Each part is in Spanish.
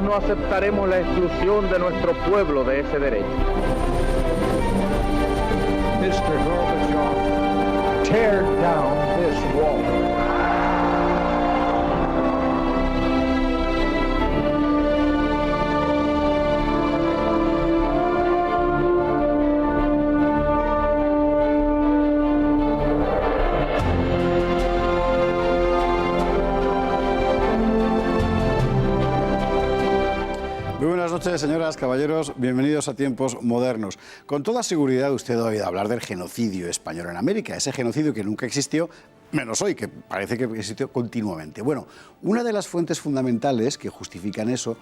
nosotros no aceptaremos la exclusión de nuestro pueblo de ese derecho. Mr. Gorbachev, tear down this wall. Muy buenas noches, señoras, caballeros, bienvenidos a Tiempos Modernos. Con toda seguridad usted ha oído hablar del genocidio español en América, ese genocidio que nunca existió, menos hoy, que parece que existió continuamente. Bueno, una de las fuentes fundamentales que justifican eso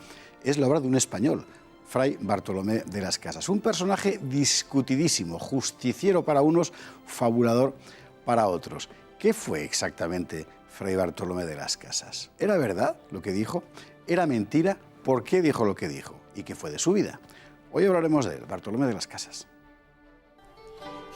es la obra de un español, Fray Bartolomé de las Casas, un personaje discutidísimo, justiciero para unos, fabulador para otros. ¿Qué fue exactamente Fray Bartolomé de las Casas? ¿Era verdad lo que dijo? ¿Era mentira? ¿Por qué dijo lo que dijo? ¿Y qué fue de su vida? Hoy hablaremos de él, Bartolomé de las Casas.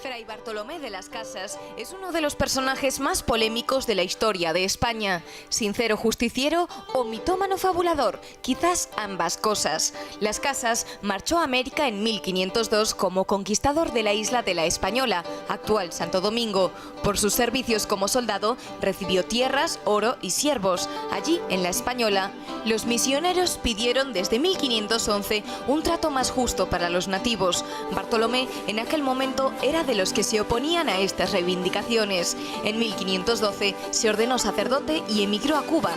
Fray Bartolomé de las Casas es uno de los personajes más polémicos de la historia de España. Sincero justiciero o mitómano fabulador, quizás ambas cosas. Las Casas marchó a América en 1502 como conquistador de la isla de la Española, actual Santo Domingo. Por sus servicios como soldado recibió tierras, oro y siervos. Allí, en la Española, los misioneros pidieron desde 1511 un trato más justo para los nativos. Bartolomé en aquel momento era de los que se oponían a estas reivindicaciones. En 1512 se ordenó sacerdote y emigró a Cuba,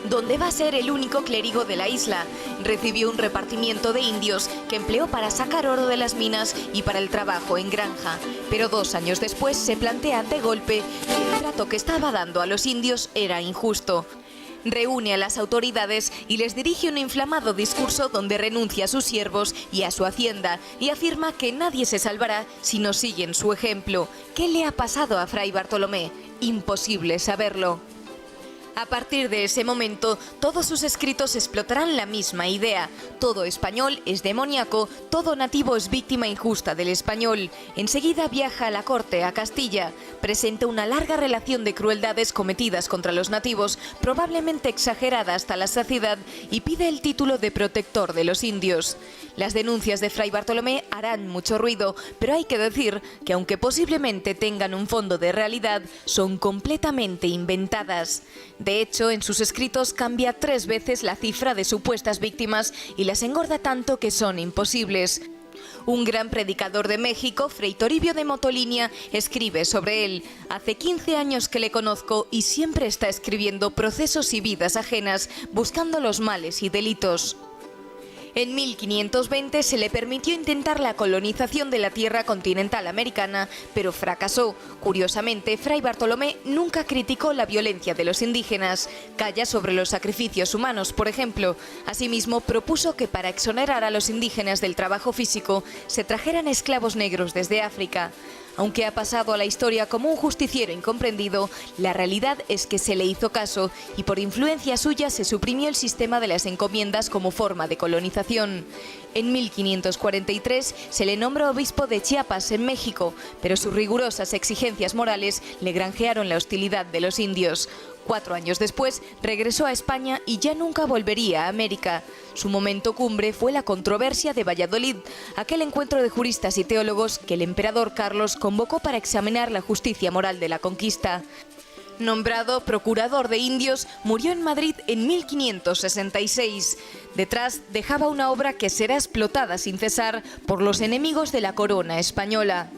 donde va a ser el único clérigo de la isla. Recibió un repartimiento de indios que empleó para sacar oro de las minas y para el trabajo en granja. Pero 2 años después se plantea de golpe que el trato que estaba dando a los indios era injusto. Reúne a las autoridades y les dirige un inflamado discurso donde renuncia a sus siervos y a su hacienda y afirma que nadie se salvará si no siguen su ejemplo. ¿Qué le ha pasado a Fray Bartolomé? Imposible saberlo. A partir de ese momento, todos sus escritos explotarán la misma idea. Todo español es demoníaco, todo nativo es víctima injusta del español. Enseguida viaja a la corte, a Castilla. Presenta una larga relación de crueldades cometidas contra los nativos, probablemente exagerada hasta la saciedad, y pide el título de protector de los indios. Las denuncias de Fray Bartolomé harán mucho ruido, pero hay que decir que aunque posiblemente tengan un fondo de realidad, son completamente inventadas. De hecho, en sus escritos cambia 3 veces la cifra de supuestas víctimas y las engorda tanto que son imposibles. Un gran predicador de México, Fray Toribio de Motolinía, escribe sobre él: hace 15 años que le conozco y siempre está escribiendo procesos y vidas ajenas, buscando los males y delitos. En 1520 se le permitió intentar la colonización de la tierra continental americana, pero fracasó. Curiosamente, Fray Bartolomé nunca criticó la violencia de los indígenas. Calla sobre los sacrificios humanos, por ejemplo. Asimismo, propuso que para exonerar a los indígenas del trabajo físico, se trajeran esclavos negros desde África. Aunque ha pasado a la historia como un justiciero incomprendido, la realidad es que se le hizo caso y por influencia suya se suprimió el sistema de las encomiendas como forma de colonización. En 1543 se le nombró obispo de Chiapas, en México, pero sus rigurosas exigencias morales le granjearon la hostilidad de los indios. 4 años después regresó a España y ya nunca volvería a América. Su momento cumbre fue la controversia de Valladolid, aquel encuentro de juristas y teólogos que el emperador Carlos convocó para examinar la justicia moral de la conquista. Nombrado procurador de indios, murió en Madrid en 1566. Detrás dejaba una obra que será explotada sin cesar por los enemigos de la corona española.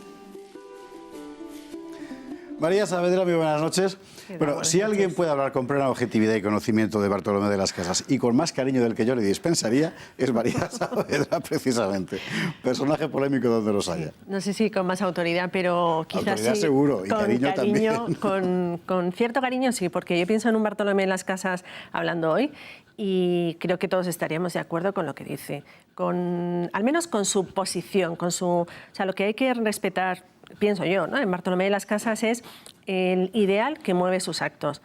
María Saavedra, muy buenas noches. Bueno, si alguien puede hablar con plena objetividad y conocimiento de Bartolomé de las Casas y con más cariño del que yo le dispensaría, es María Saavedra, precisamente. Personaje polémico donde los haya. No sé si con más autoridad, pero quizás autoridad sí, seguro, y cariño también. Con cierto cariño sí, porque yo pienso en un Bartolomé de las Casas hablando hoy y creo que todos estaríamos de acuerdo con lo que dice, al menos con su posición, o sea, lo que hay que respetar, pienso yo, ¿no?, en Bartolomé de las Casas es el ideal que mueve sus actos.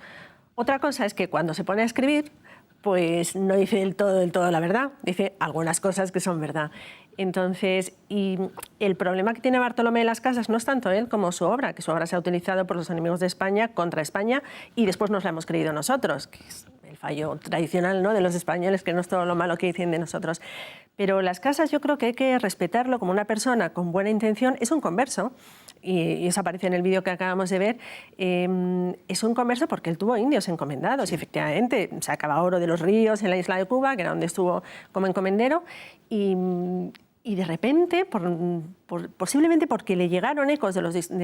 Otra cosa es que cuando se pone a escribir, pues no dice del todo la verdad, dice algunas cosas que son verdad. Entonces, y el problema que tiene Bartolomé de las Casas no es tanto él como su obra, que su obra se ha utilizado por los enemigos de España contra España y después nos la hemos creído nosotros, que es el fallo tradicional, ¿no?, de los españoles, que no es todo lo malo que dicen de nosotros. Pero Las Casas yo creo que hay que respetarlo como una persona con buena intención. Es un converso, y eso aparece en el vídeo que acabamos de ver. Es un converso porque él tuvo indios encomendados, y efectivamente sacaba oro de los ríos en la isla de Cuba, que era donde estuvo como encomendero, y de repente, posiblemente porque le llegaron ecos de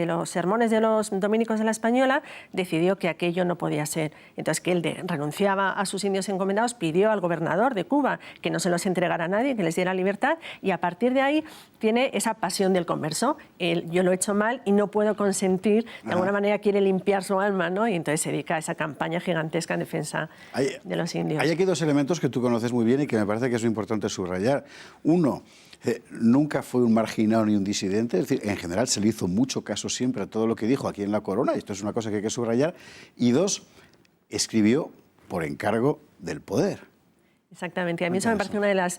los sermones de los dominicos de la Española, decidió que aquello no podía ser. Entonces, que él renunciaba a sus indios encomendados, pidió al gobernador de Cuba que no se los entregara a nadie, que les diera libertad, y a partir de ahí tiene esa pasión del converso. Yo lo he hecho mal y no puedo consentir, de alguna manera quiere limpiar su alma, ¿no? Y entonces se dedica a esa campaña gigantesca en defensa de los indios. Hay aquí dos elementos que tú conoces muy bien y que me parece que es importante subrayar. Uno, nunca fue un marginado ni un disidente, es decir, en general se le hizo mucho caso siempre a todo lo que dijo aquí en La Corona, y esto es una cosa que hay que subrayar. Y dos, escribió por encargo del poder. Exactamente, a mí eso me parece una de las,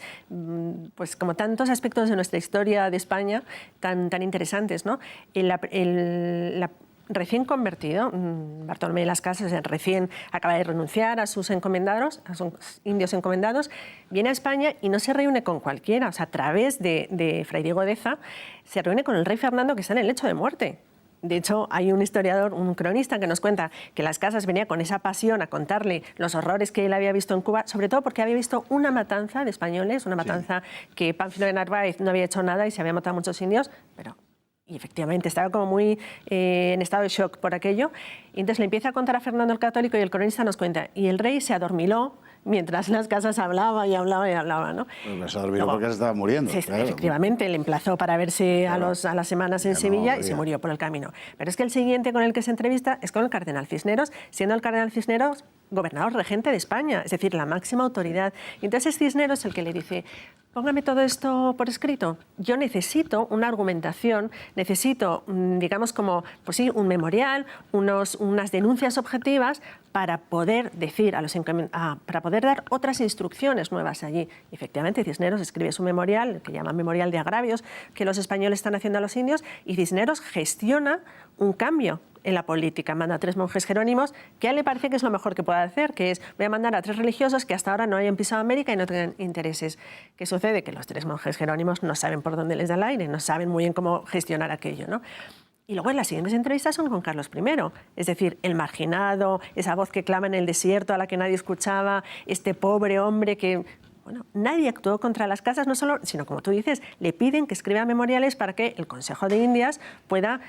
pues como tantos aspectos de nuestra historia de España tan interesantes, ¿no? Recién convertido, Bartolomé de las Casas, recién acaba de renunciar a sus encomendados, a sus indios encomendados, viene a España y no se reúne con cualquiera, o sea, a través de Fray Diego de Eza, se reúne con el rey Fernando, que está en el lecho de muerte. De hecho, hay un historiador, un cronista, que nos cuenta que Las Casas venía con esa pasión a contarle los horrores que él había visto en Cuba, sobre todo porque había visto una matanza de españoles, una matanza que Pánfilo de Narváez no había hecho nada y se había matado a muchos indios, y efectivamente estaba como muy en estado de shock por aquello. Y entonces le empieza a contar a Fernando el Católico y el cronista nos cuenta, y el rey se adormiló mientras Las Casas hablaba y hablaba y hablaba, ¿no? Pues se adormiló porque se estaba muriendo. Sí, claro. Efectivamente, le emplazó para verse a las semanas en Sevilla y se murió por el camino. Pero es que el siguiente con el que se entrevista es con el cardenal Cisneros, siendo el cardenal Cisneros gobernador regente de España, es decir, la máxima autoridad. Y entonces es Cisneros el que le dice, póngame todo esto por escrito. Yo necesito una argumentación, necesito, digamos, como, pues sí, un memorial, unas denuncias objetivas para poder decir para poder dar otras instrucciones nuevas allí. Y efectivamente, Cisneros escribe su memorial, que llama Memorial de Agravios, que los españoles están haciendo a los indios, y Cisneros gestiona un cambio en la política. Manda a 3 monjes jerónimos, que a él le parece que es lo mejor que puede hacer, que es, voy a mandar a 3 religiosos que hasta ahora no hayan pisado América y no tengan intereses. ¿Qué sucede? Que los 3 monjes jerónimos no saben por dónde les da el aire, no saben muy bien cómo gestionar aquello, ¿no? Y luego en las siguientes entrevistas son con Carlos I, es decir, el marginado, esa voz que clama en el desierto a la que nadie escuchaba, este pobre hombre que... Bueno, nadie actuó contra Las Casas, no solo, sino como tú dices, le piden que escriba memoriales para que el Consejo de Indias pueda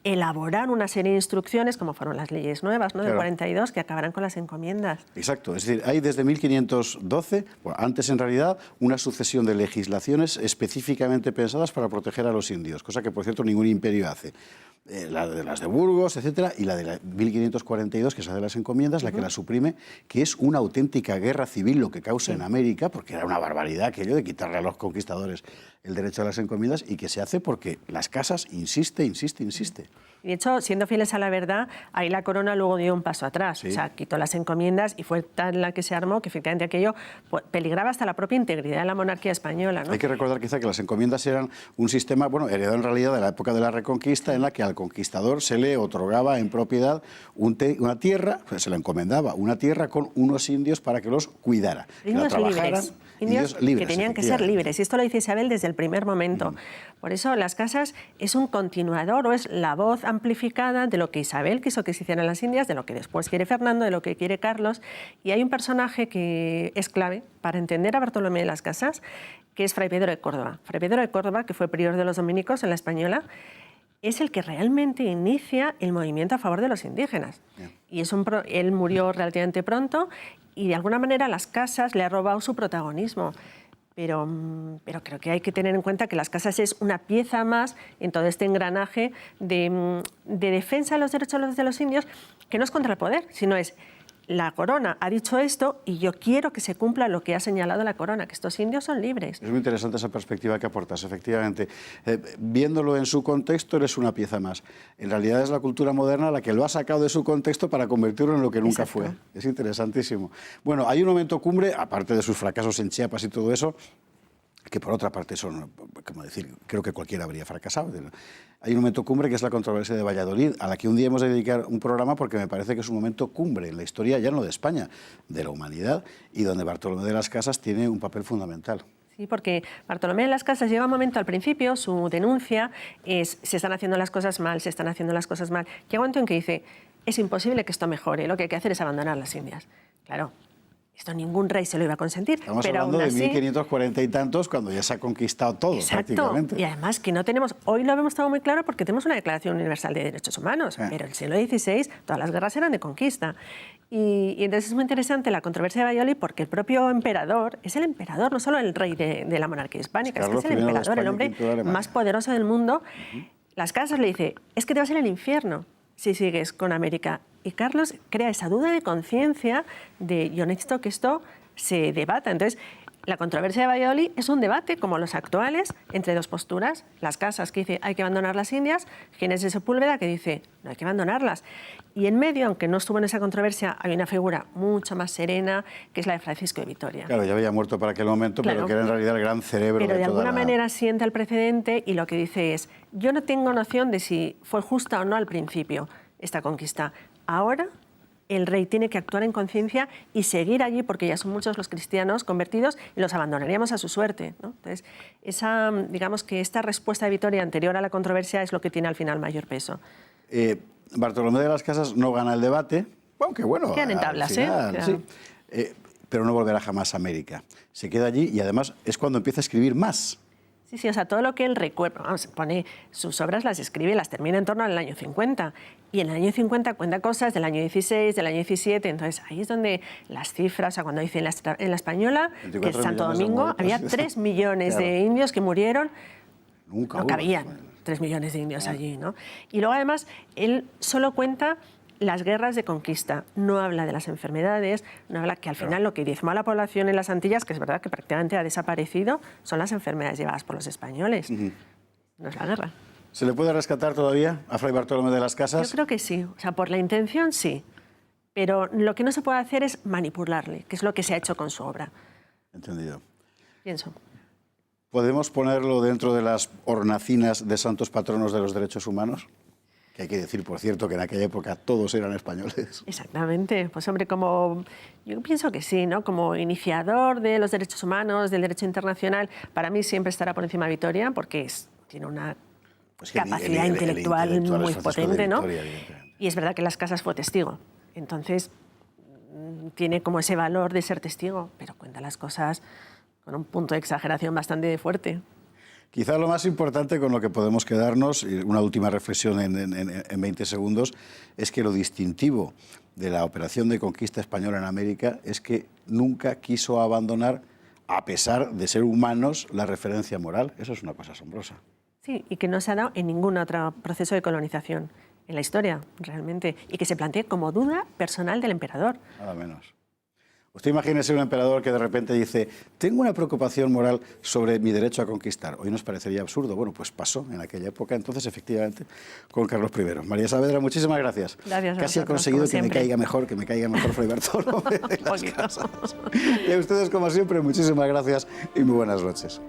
elaborar una serie de instrucciones, como fueron las leyes nuevas, ¿no? Del 42, que acabarán con las encomiendas. Exacto, es decir, hay desde 1512, bueno, antes en realidad, una sucesión de legislaciones específicamente pensadas para proteger a los indios, cosa que, por cierto, ningún imperio hace. Las de Burgos, etcétera, y la de 1542, que es la de las encomiendas, la que la suprime, que es una auténtica guerra civil lo que causa en América, porque era una barbaridad aquello de quitarle a los conquistadores el derecho a las encomiendas, y que se hace porque Las Casas insiste. De hecho, siendo fieles a la verdad, ahí la corona luego dio un paso atrás. Sí. O sea, quitó las encomiendas y fue tal la que se armó que efectivamente aquello peligraba hasta la propia integridad de la monarquía española, ¿no? Hay que recordar quizá que las encomiendas eran un sistema, bueno, heredado en realidad de la época de la Reconquista, en la que al conquistador se le otorgaba en propiedad una tierra, pues se le encomendaba una tierra con unos indios para que los cuidara. Indios libres. Indios libres, que tenían que ser libres. Y esto lo dice Isabel desde el primer momento. Por eso Las Casas es un continuador, o es la voz amplificada de lo que Isabel quiso que se hiciera en las Indias, de lo que después quiere Fernando, de lo que quiere Carlos. Y hay un personaje que es clave para entender a Bartolomé de las Casas, que es Fray Pedro de Córdoba. Fray Pedro de Córdoba, que fue prior de los dominicos en la Española, es el que realmente inicia el movimiento a favor de los indígenas. Y él murió relativamente pronto y de alguna manera Las Casas le ha robado su protagonismo. Pero creo que hay que tener en cuenta que Las Casas es una pieza más en todo este engranaje de defensa de los derechos de los indios, que no es contra el poder, sino es la corona ha dicho esto y yo quiero que se cumpla lo que ha señalado la corona, que estos indios son libres. Es muy interesante esa perspectiva que aportas, efectivamente. Viéndolo en su contexto, eres una pieza más. En realidad es la cultura moderna la que lo ha sacado de su contexto para convertirlo en lo que nunca fue. Es interesantísimo. Bueno, hay un momento cumbre, aparte de sus fracasos en Chiapas y todo eso, que por otra parte son, como decir, creo que cualquiera habría fracasado. Hay un momento cumbre que es la controversia de Valladolid, a la que un día hemos de dedicar un programa porque me parece que es un momento cumbre en la historia, ya no de España, de la humanidad, y donde Bartolomé de las Casas tiene un papel fundamental. Sí, porque Bartolomé de las Casas llega un momento al principio, su denuncia es se están haciendo las cosas mal, se están haciendo las cosas mal. Llega un momento en que dice, es imposible que esto mejore, lo que hay que hacer es abandonar las Indias. Claro, esto ningún rey se lo iba a consentir. Estamos pero hablando aún de así, 1540 y tantos, cuando ya se ha conquistado todo, exacto, prácticamente. y además que no tenemos, hoy lo hemos estado muy claro porque tenemos una Declaración Universal de Derechos Humanos, pero en el siglo XVI todas las guerras eran de conquista. Y entonces es muy interesante la controversia de Valladolid porque el propio emperador es el emperador, no solo el rey de la monarquía hispánica, es que es el emperador, el hombre más poderoso del mundo. Las Casas le dice, es que te vas a ir al infierno si sigues con América. Y Carlos crea esa duda de conciencia de yo necesito que esto se debata. Entonces, la controversia de Valladolid es un debate como los actuales entre dos posturas. Las Casas que dice hay que abandonar las Indias, Ginés de Sepúlveda que dice no hay que abandonarlas. Y en medio, aunque no estuvo en esa controversia, hay una figura mucho más serena que es la de Francisco de Vitoria. Claro, ya había muerto para aquel momento, claro, pero que era en realidad el gran cerebro pero de alguna toda manera sienta el precedente y lo que dice es yo no tengo noción de si fue justa o no al principio esta conquista. Ahora el rey tiene que actuar en conciencia y seguir allí porque ya son muchos los cristianos convertidos y los abandonaríamos a su suerte, ¿no? Entonces, digamos que esta respuesta de Vitoria anterior a la controversia es lo que tiene al final mayor peso. Bartolomé de las Casas no gana el debate, aunque bueno, quedan en tablas, final, sí. Pero no volverá jamás a América. Se queda allí y además es cuando empieza a escribir más. Sí, sí, o sea, todo lo que él recuerda, vamos, pone sus obras, las escribe y las termina en torno al año 50. Y en el año 50 cuenta cosas del año 16, del año 17, entonces ahí es donde las cifras, o sea, cuando dice en la Española, que es Santo Domingo, había 3 millones claro, de indios que murieron, nunca no cabían 3 millones de indios allí, ¿no? Y luego además, él solo cuenta las guerras de conquista, no habla de las enfermedades, no habla que al final lo que diezmó a la población en las Antillas, que es verdad que prácticamente ha desaparecido, son las enfermedades llevadas por los españoles, no es la guerra. ¿Se le puede rescatar todavía a Fray Bartolomé de las Casas? Yo creo que sí, o sea, por la intención sí, pero lo que no se puede hacer es manipularle, que es lo que se ha hecho con su obra. Entendido. Pienso. ¿Podemos ponerlo dentro de las hornacinas de santos patronos de los derechos humanos? Que hay que decir, por cierto, que en aquella época todos eran españoles. Exactamente. Pues hombre, yo pienso que sí, ¿no? Como iniciador de los derechos humanos, del derecho internacional, para mí siempre estará por encima de Vitoria, porque tiene una capacidad intelectual muy potente, ¿no? Y es verdad que Las Casas fue testigo. Entonces, tiene como ese valor de ser testigo, pero cuenta las cosas con un punto de exageración bastante fuerte. Quizá lo más importante con lo que podemos quedarnos, y una última reflexión en 20 segundos, es que lo distintivo de la operación de conquista española en América es que nunca quiso abandonar, a pesar de ser humanos, la referencia moral. Eso es una cosa asombrosa. Sí, y que no se ha dado en ningún otro proceso de colonización en la historia, realmente, y que se plantee como duda personal del emperador. Nada menos. Usted imagínese un emperador que de repente dice, tengo una preocupación moral sobre mi derecho a conquistar. Hoy nos parecería absurdo. Bueno, pues pasó en aquella época, entonces, efectivamente, con Carlos I. María Saavedra, muchísimas gracias. Gracias a Casi ha conseguido que me caiga mejor Fray Bartolomé de las Casas. Y a ustedes, como siempre, muchísimas gracias y muy buenas noches.